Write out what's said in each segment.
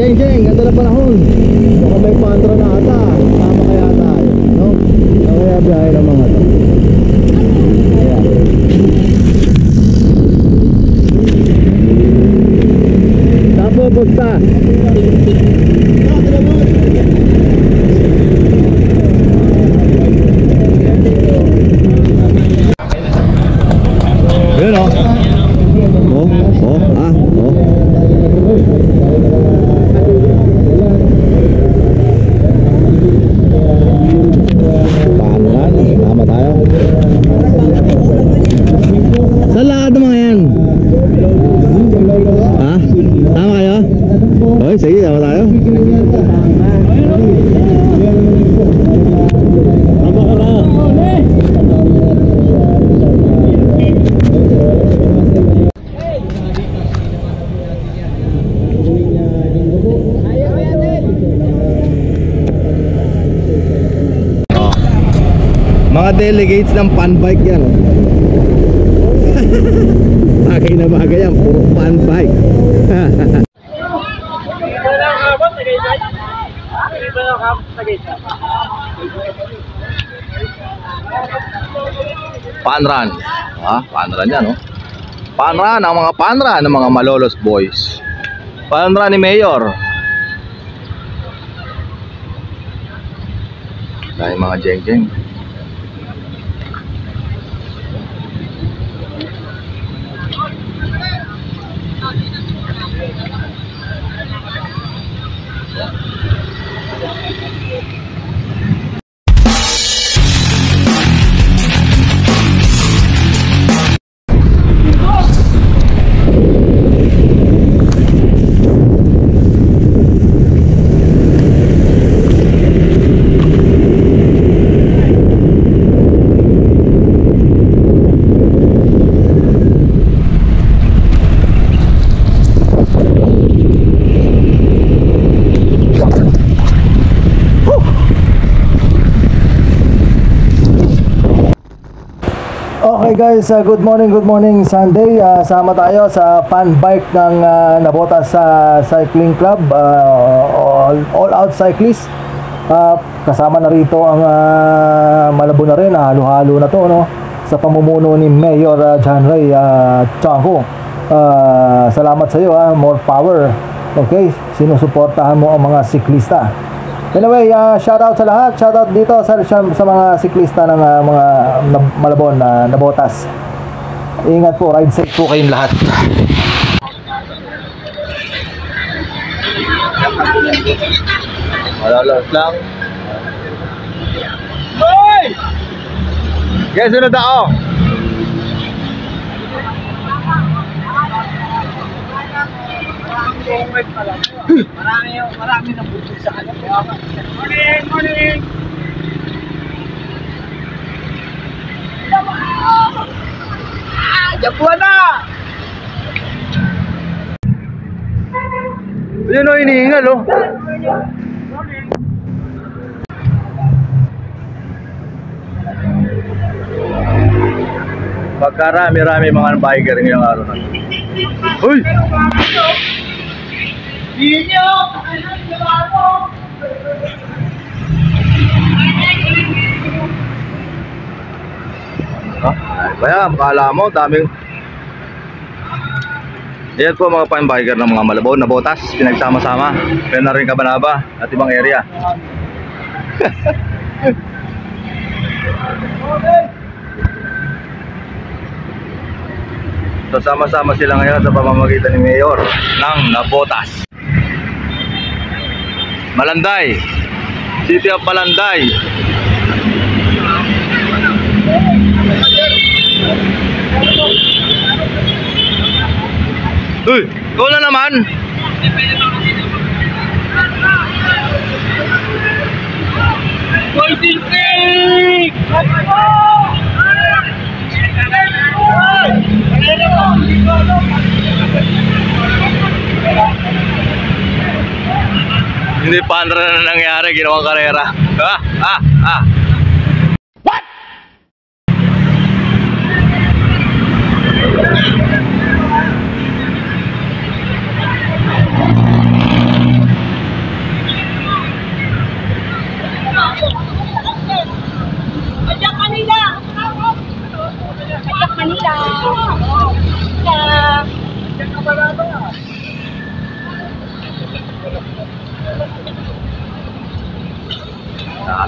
Jeng Jeng, ganda na panahon. Baka may pandra na ata. Tama kaya tayo, no? Kaya biyahe ng mga to. Ayan. Tapo pusta. Yun o. Panran, tama tayo. Saan lakad ng mga yan? Ha? Tama kayo? Oy, sige, tama tayo. Tama ka na. Mga delegates ng fan bike yan. Bagay na bagay yan, puro fan bike. Panran. Panran yan, no? Panran, ang mga panran ng mga Malolos boys. Panran ni Mayor. Dahil mga jeng-jeng. Okay guys, good morning Sunday. Sama tayo sa fan bike ng Nabotas Cycling Club, all out cyclist. Kasama na rito ang Malabo na rin, halo-halo na to, no? Sa pamumuno ni Mayor John Ray Chanco. Salamat sa iyo, more power. Okay, sinusuportahan mo ang mga siklista. Anyway, shout out sa lahat. Shout out dito sa mga siklista ng mga Malabon na Nabotas. Ingat po, ride safe po kayong lahat. Malalas lang. Hoy! Guys, sunod ako. Marami na buto sa kanila. Morning! Japuan na! Yun o, inihingal o. Pagkarami-rami mga biker ngayong araw na. Uy! Inyo! Kaya, makala mo, daming. Yan po mga fan-biker ng mga Malabo, Nabotas, pinagsama-sama. Kaya na rin Cabanaba at ibang area. So sama-sama sila ngayon sa pamamagitan ni Mayor ng Nabotas. Malanday, City of Malanday. Uy, ikaw na naman. Hindi pandra na nangyari, ginawang karera. What?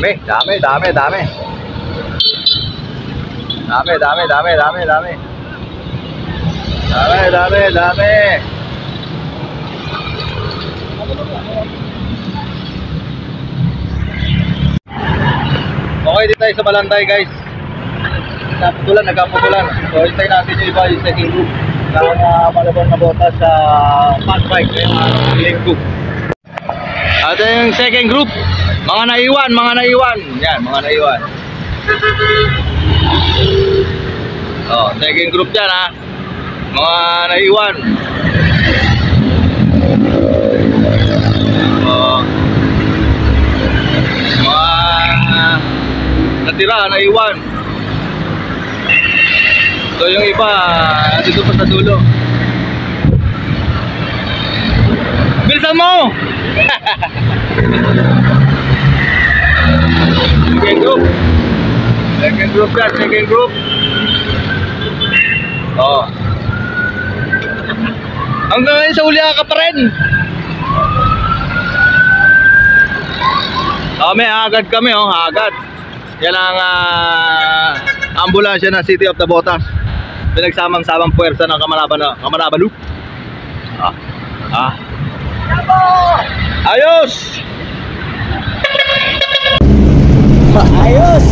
Dami. Dami. Okay, dito tayo sa Balanday, guys. Nagkaputulan. So, hintayin natin yung iba, yung second group ng Malabon na botas sa fast bike ngayong linggo. At yung second group, mga naiwan. Yan, mga naiwan. Oh, second group dyan, ha. Mga naiwan. Oh. Mga natira, naiwan. So yung iba, dito pa sa dulo. Bilisan mo! Second group yan, second group. Oh. Hanggang ngayon sa huli ka pa rin. May agad kami, agad. Yan ang ambulansya ng City of Nabotas. Pinagsamang-samang puwersa ng Kamanaba Loop. Ayos! Ayos!